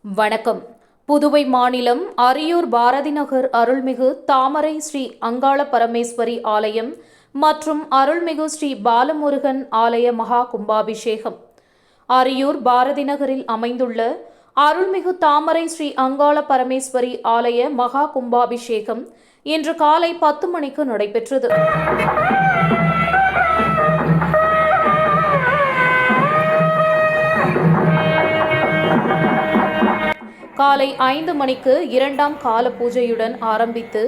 வணக்கம். புதுவை மாநிலம் அரியூர் பாரதி நகர் அருள்மிகு தாமரை ஸ்ரீ அங்காள பரமேஸ்வரி ஆலயம் மற்றும் அருள்மிகு ஸ்ரீ பாலமுருகன் ஆலய மகா கும்பாபிஷேகம். அரியூர் பாரதி நகரில் அமைந்துள்ள அருள்மிகு தாமரை ஸ்ரீ அங்காள பரமேஸ்வரி ஆலய மகா கும்பாபிஷேகம் இன்று காலை 10 மணிக்கு நடைபெற்றது. காலை 5 மணிக்கு 2ஆம் கால பூஜையுடன் ஆரம்பித்து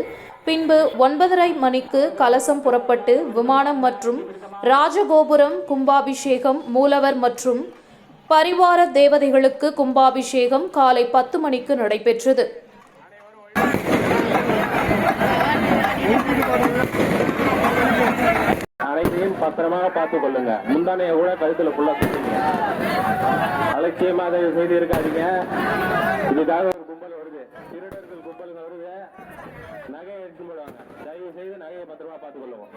பின்பு 9:30 மணிக்கு கலசம் புறப்பட்டு விமானம் மற்றும் ராஜகோபுரம் கும்பாபிஷேகம், மூலவர் மற்றும் பரிவார தேவதைகளுக்கு கும்பாபிஷேகம் காலை 10 மணிக்கு நடைபெற்றது. அனைத்தையும் பத்திரமாக பார்த்துக் கொள்ளுங்க. முந்தானைய கூட கழுத்துல ஃபுல்லா சுத்துங்க. அலட்சியமாக அதை செய்து இருக்காதீங்க. இதுக்காக ஒரு கும்பல் வருது, திருடர்கள் கும்பல் வருது, நகையை எடுத்து போடுவாங்க. தயவு செய்து நகையை பத்திரமா பார்த்துக் கொள்ளுவோம்.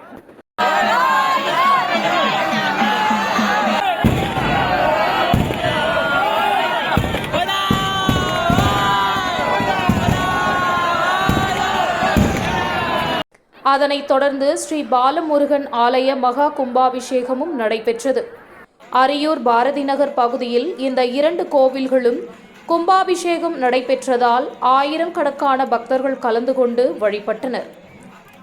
அதனைத் தொடர்ந்து ஸ்ரீ பாலமுருகன் ஆலய மகா கும்பாபிஷேகமும் நடைபெற்றது. அரியூர் பாரதி நகர் பகுதியில் இந்த 2 கோவில்களும் கும்பாபிஷேகம் நடைபெற்றதால் ஆயிரக்கணக்கான பக்தர்கள் கலந்து கொண்டு வழிபட்டனர்.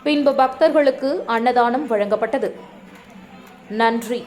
பின்பு பக்தர்களுக்கு அன்னதானம் வழங்கப்பட்டது. நன்றி.